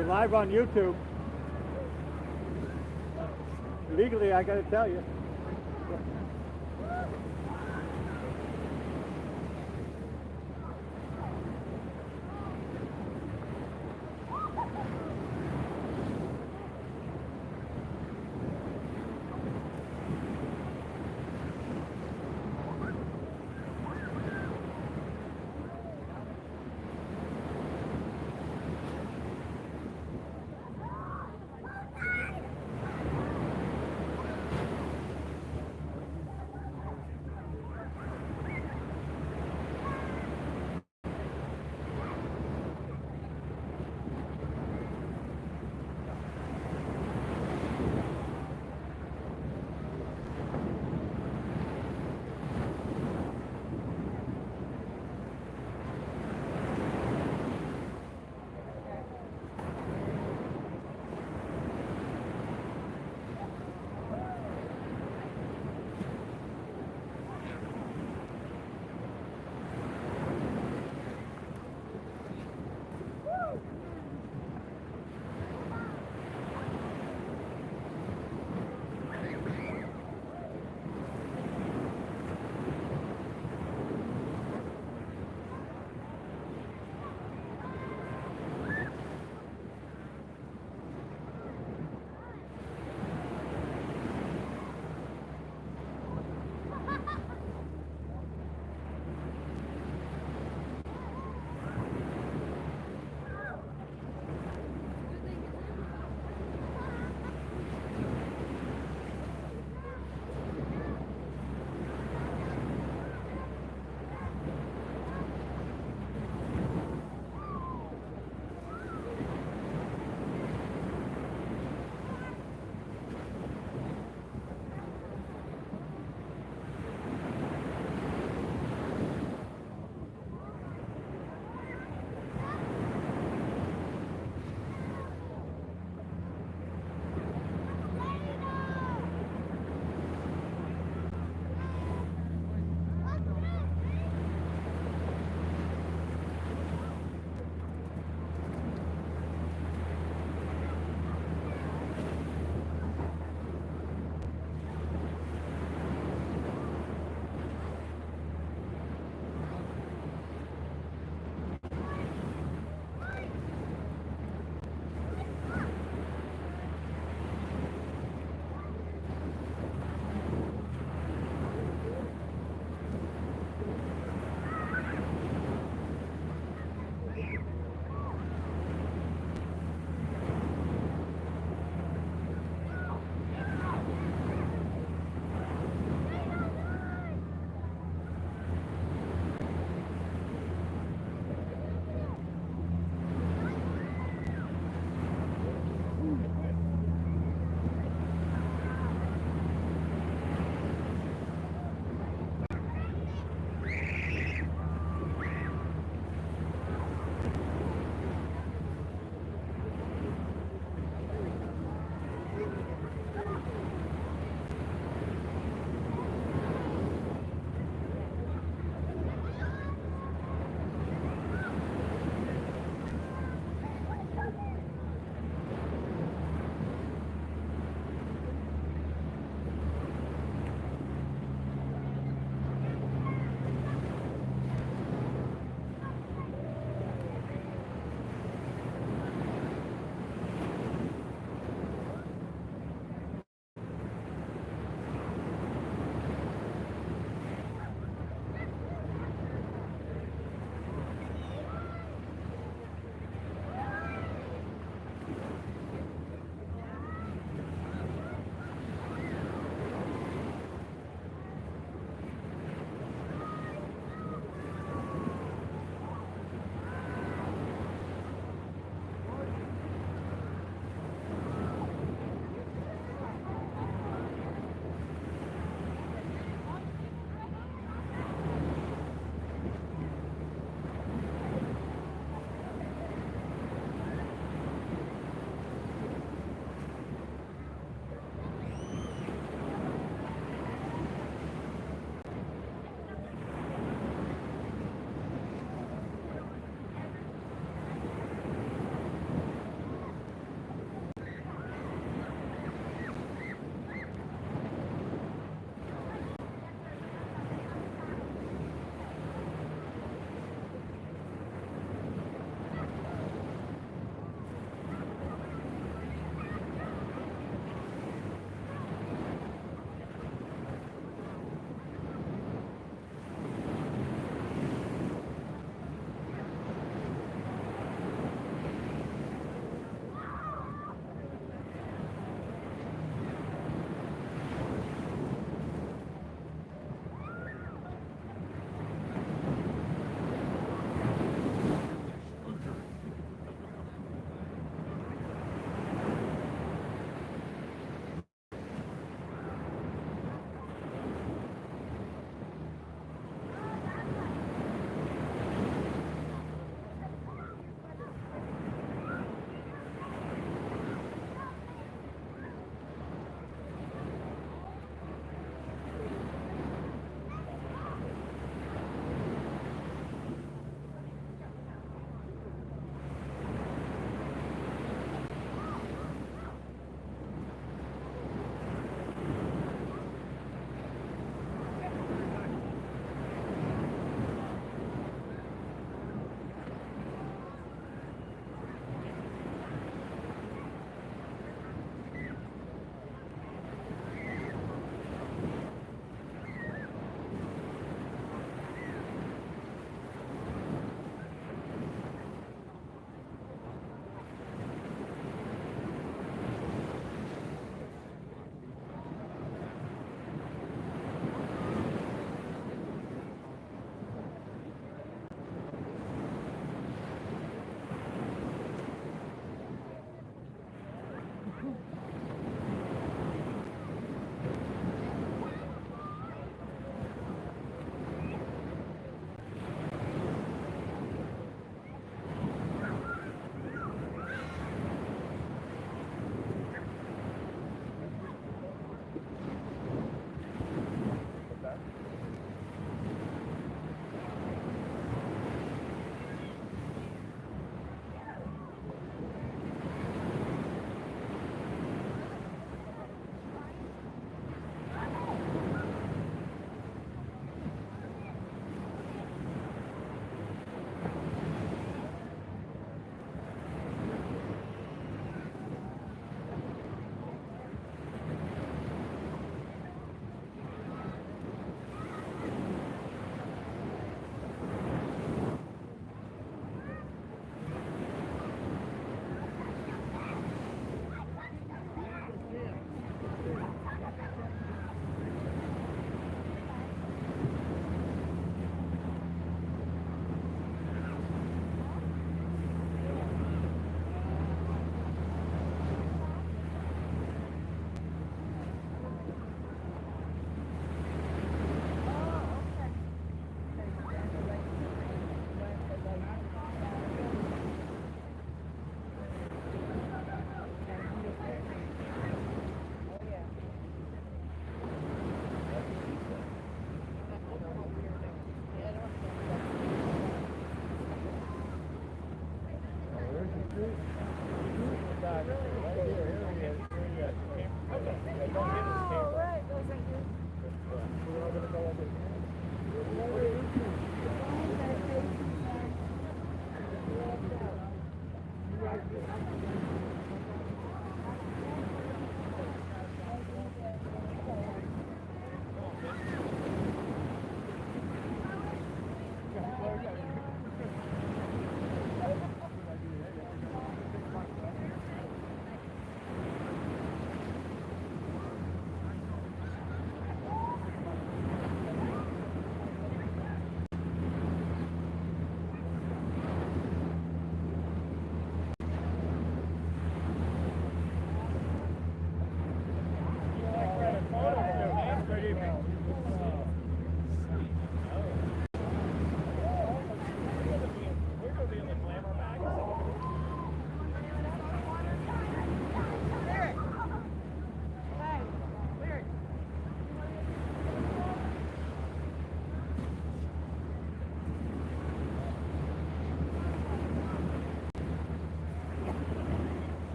You're live on YouTube. Legally, I gotta tell you.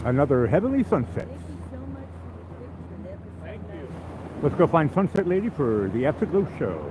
Another heavenly sunset. Thank you so much for the picture. That was so Thank nice. you. Let's go find Sunset Lady for the Afterglow Show.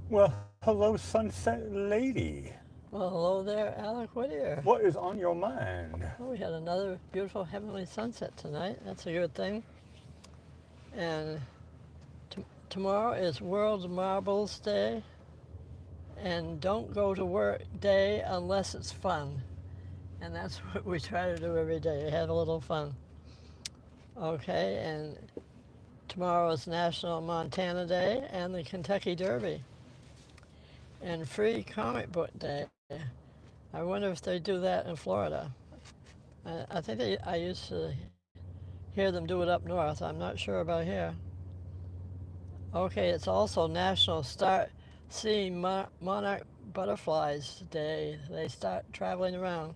Well, hello, Sunset Lady. Well, hello there, Alec Whittier. What is on your mind? Well, we had another beautiful heavenly sunset tonight. That's a good thing. And tomorrow is World Marbles Day. And don't go to work day unless it's fun. And that's what we try to do every day, have a little fun. Okay, and tomorrow is National Montana Day and the Kentucky Derby. And Free Comic Book Day. I wonder if they do that in Florida. I think I used to hear them do it up north. I'm not sure about here. Okay, it's also National Start Seeing Monarch Butterflies Day. They start traveling around.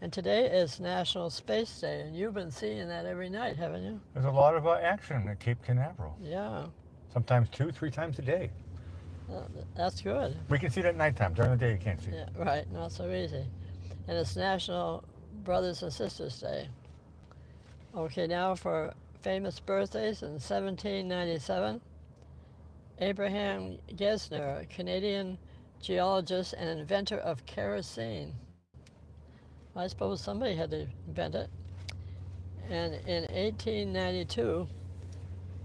And today is National Space Day, and you've been seeing that every night, haven't you? There's a lot of action at Cape Canaveral. Yeah, Sometimes 2-3 times a day. that's good. We can see it at nighttime. During the day, you can't see it. Yeah, right, not so easy. And it's National Brothers and Sisters Day. Okay, now for famous birthdays. In 1797, Abraham Gesner, a Canadian geologist and inventor of kerosene. I suppose somebody had to invent it. And in 1892,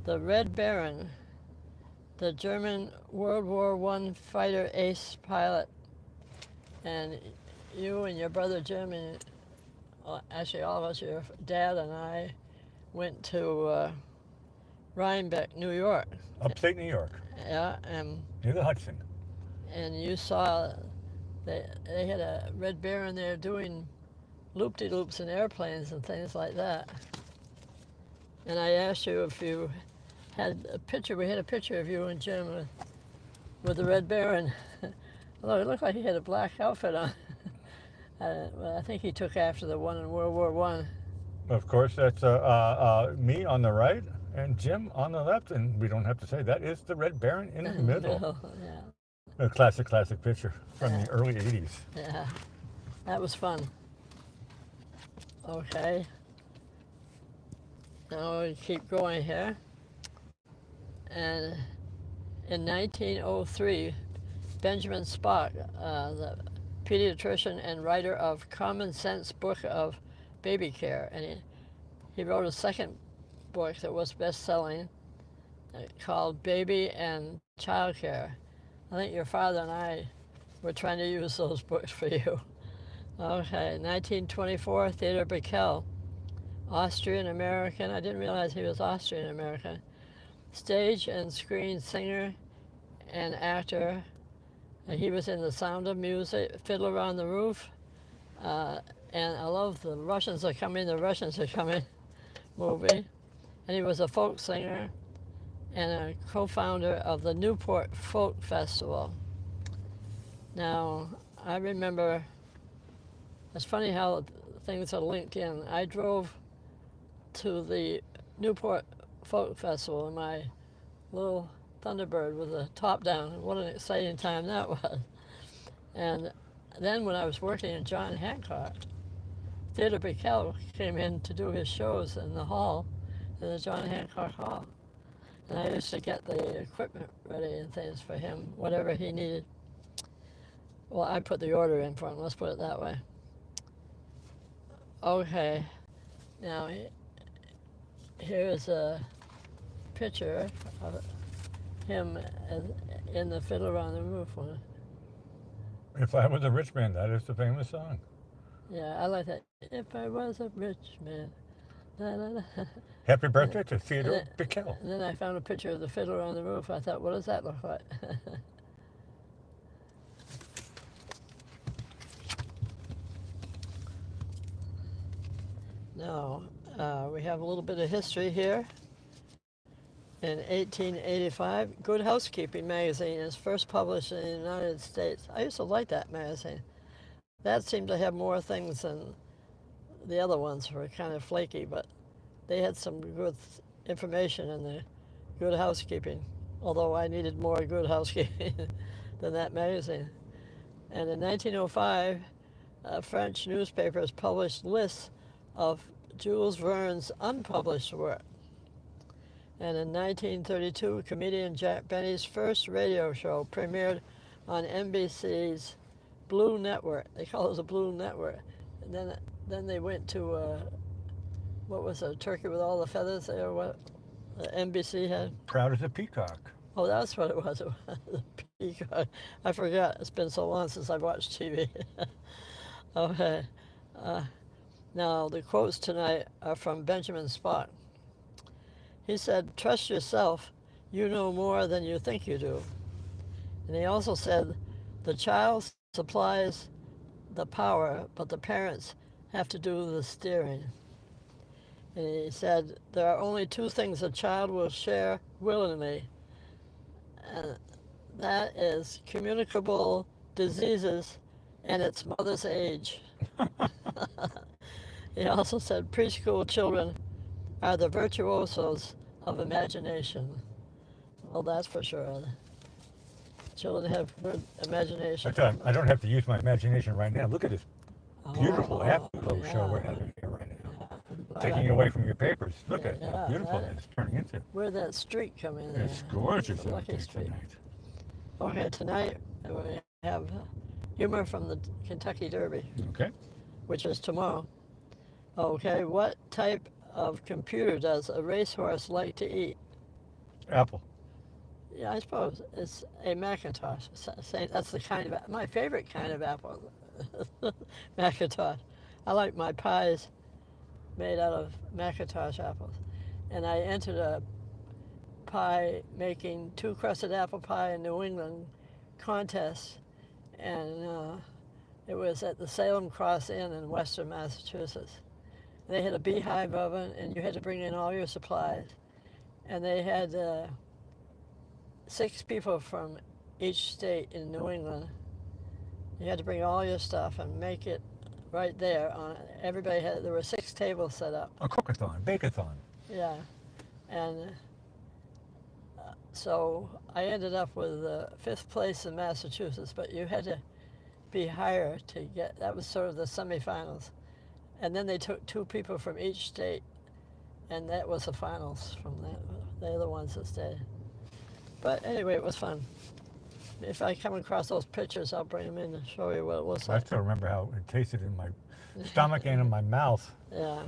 the Red Baron, the German World War I fighter ace pilot, and you and your brother Jim, and actually all of us, your dad and I, went to Rhinebeck, New York. Upstate New York, Yeah, and near the Hudson. you saw they had a Red Baron there doing loop-de-loops in airplanes and things like that. And I asked you if you had a picture. We had a picture of you and Jim with the Red Baron. Although it looked like he had a black outfit on. Well, I think he took after the one in World War I. Of course, that's me on the right and Jim on the left, and we don't have to say that is the Red Baron in the middle. Yeah, A classic picture from the early 80s. yeah, that was fun. Okay, now we keep going here. And in 1903, Benjamin Spock, the pediatrician and writer of Common Sense Book of Baby Care, and he wrote a second book that was best-selling called Baby and Child Care. I think your father and I were trying to use those books for you. Okay, 1924, Theodore Bickel, Austrian-American. I didn't realize he was Austrian-American. Stage and screen singer and actor. And he was in The Sound of Music, Fiddler on the Roof, and I love The Russians Are Coming movie. And he was a folk singer and a co-founder of the Newport Folk Festival. Now, I remember, it's funny how things are linked in. I drove to the Newport Folk Festival in my little Thunderbird with the top down. What an exciting time that was. And then when I was working in John Hancock, Theodore Bickel came in to do his shows in the hall, in the John Hancock Hall. And I used to get the equipment ready and things for him, whatever he needed. Well, I put the order in for him, let's put it that way. Okay, now here's a picture of him in the Fiddler on the Roof one. If I Was a Rich Man, that is the famous song. Yeah, I like that. If I was a rich man. Da, da, da. Happy birthday to Theodore Bickel. And then I found a picture of the Fiddler on the Roof. I thought, what does that look like? Now, we have a little bit of history here. In 1885, Good Housekeeping magazine is first published in the United States. I used to like that magazine. That seemed to have more things than the other ones were kind of flaky, but they had some good information in the Good Housekeeping, although I needed more Good Housekeeping than that magazine. And in 1905, French newspapers published lists of Jules Verne's unpublished work. And in 1932, comedian Jack Benny's first radio show premiered on NBC's Blue Network. They call it the Blue Network. And then they went to, what was it, Turkey with All the Feathers there, what NBC had? Proud as a Peacock. Oh, that's what it was. The peacock. I forgot. It's been so long since I've watched TV. Okay. Now, the quotes tonight are from Benjamin Spock. He said, "Trust yourself. You know more than you think you do." And he also said, "The child supplies the power, but the parents have to do the steering." And he said, there are only two things a child will share willingly, and that is communicable diseases and its mother's age. He also said preschool children are the virtuosos of imagination. Well, that's for sure. Children have good imagination. I don't have to use my imagination right now. Look at this beautiful Oh, Afterglow show we're having here right now. Taking you away from your papers. Look at how beautiful that it's turning into. Where'd that street come in there? It's gorgeous out Lucky there street. tonight. Okay, tonight we have humor from the Kentucky Derby, Okay. which is tomorrow. Okay, what type of computer does a racehorse like to eat? Apple. Yeah, I suppose it's a Macintosh. That's the kind of my favorite kind of apple. Macintosh. I like my pies made out of Macintosh apples, and I entered a pie making two-crusted apple pie in New England contest, and it was at the Salem Cross Inn in Western Massachusetts. They had a beehive oven, and you had to bring in all your supplies, and they had 6 people from each state in New England. You had to bring all your stuff and make it right there. There were 6 tables set up. A cookathon, bake-a-thon. Yeah, and so I ended up with 5th place in Massachusetts, but you had to be higher to get, that was sort of the semifinals. And then they took 2 people from each state, and that was the finals from that. They're the ones that stayed. But anyway, it was fun. If I come across those pictures, I'll bring them in and show you what it was I like. still remember how it tasted in my stomach and in my mouth. Yeah.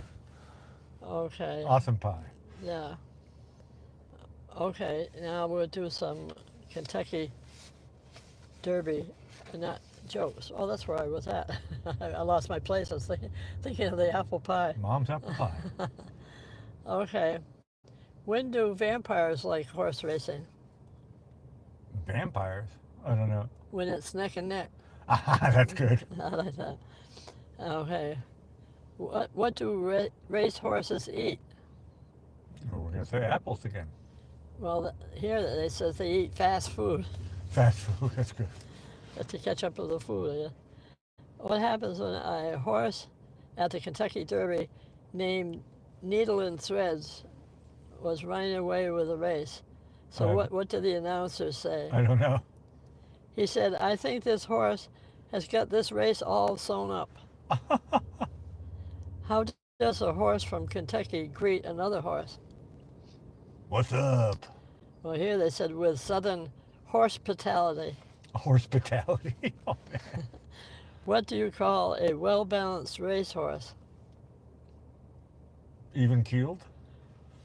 Okay. Awesome pie. Yeah. Okay, now we'll do some Kentucky Derby, not jokes. Oh, that's where I was at. I lost my place. I was thinking of the apple pie. Mom's apple pie. Okay. When do vampires like horse racing? Vampires? I don't know. When it's neck and neck. That's good. I like that. Okay. What do race horses eat? Well, we're going to say apples again. Well, here they says they eat fast food Fast food, that's good. to catch up with the food. Yeah. What happens when a horse at the Kentucky Derby named Needle and Threads was running away with the race? So what did the announcer say? I don't know. He said, I think this horse has got this race all sewn up. How does a horse from Kentucky greet another horse? What's up? Well, here they said with Southern hospitality. Hospitality? Oh, man. What do you call a well-balanced racehorse? Even keeled?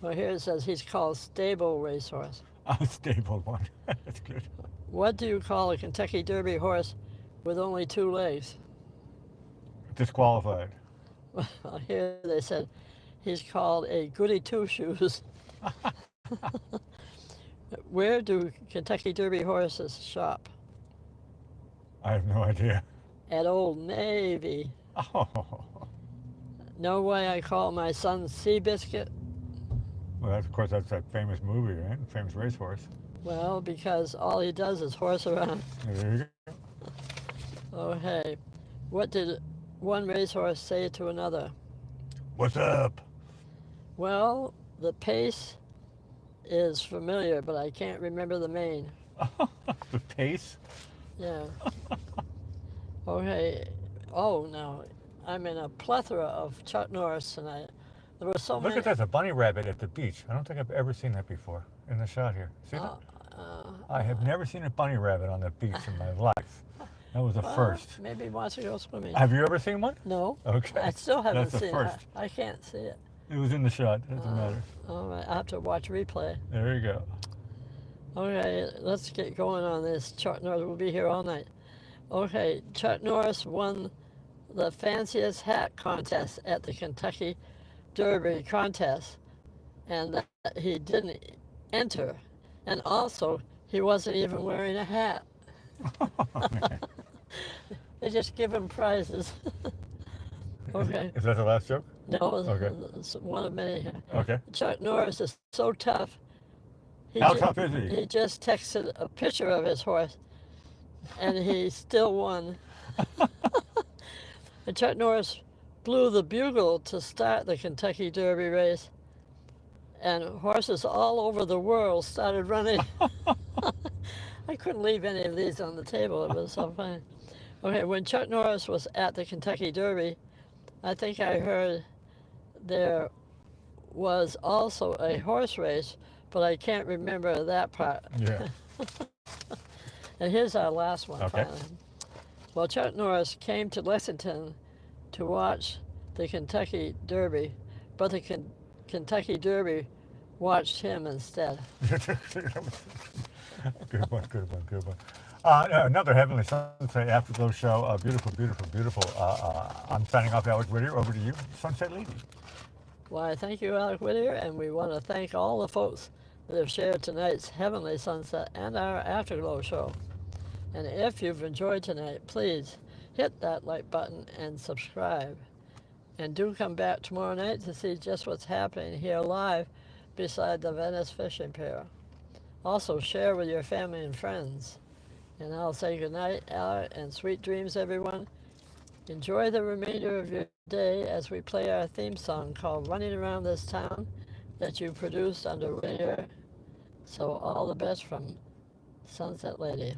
Well, here it says he's called stable racehorse. A stable one. That's good. What do you call a Kentucky Derby horse with only 2 legs? Disqualified. Well, here they said he's called a goody two-shoes. Where do Kentucky Derby horses shop? I have no idea. At Old Navy. Oh. Know why I call my son Seabiscuit? Well, of course, that's that famous movie, right? Famous racehorse. Well, because all he does is horse around. There you go. Okay. What did one racehorse say to another? What's up? Well, the pace is familiar, but I can't remember the mane. The pace? Yeah. Okay. Oh, no. I'm in a plethora of Chuck Norris tonight. There were so Look many. at that, a bunny rabbit at the beach. I don't think I've ever seen that before in the shot here. See that? I have never seen a bunny rabbit on the beach in my life. That was a first. Maybe he wants to go swimming. Have you ever seen one? No. Okay. I still haven't That's the seen first. it. I can't see it. It was in the shot. Doesn't matter. All right. I have to watch replay. There you go. Okay, let's get going on this. Chuck Norris will be here all night. Okay, Chuck Norris won the fanciest hat contest at the Kentucky Derby contest, and that he didn't enter. And also, he wasn't even wearing a hat. They just give him prizes. Okay. Is that the last joke? No, Okay. it's one of many. Okay. Chuck Norris is so tough. How tough is he? He just texted a picture of his horse, and he still won. And Chuck Norris blew the bugle to start the Kentucky Derby race, and horses all over the world started running. I couldn't leave any of these on the table. It was so funny. Okay, when Chuck Norris was at the Kentucky Derby, I think I heard there was also a horse race, but I can't remember that part. Yeah. And here's our last one. Okay. Finally. Well, Chuck Norris came to Lexington to watch the Kentucky Derby, but the Kentucky Derby watched him instead. Good one, good one, good one. Another Heavenly Sunset Afterglow Show. Beautiful, beautiful, beautiful. I'm signing off, Alec Whittier. Over to you, Sunset Lady. Why, thank you, Alec Whittier, and we want to thank all the folks that have shared tonight's Heavenly Sunset and our Afterglow Show. And if you've enjoyed tonight, please hit that like button and subscribe. And do come back tomorrow night to see just what's happening here live beside the Venice Fishing Pier. Also, share with your family and friends. And I'll say goodnight, Alec, and sweet dreams, everyone. Enjoy the remainder of your day as we play our theme song called Running Around This Town that you produced under Whittier. So all the best from Sunset Lady.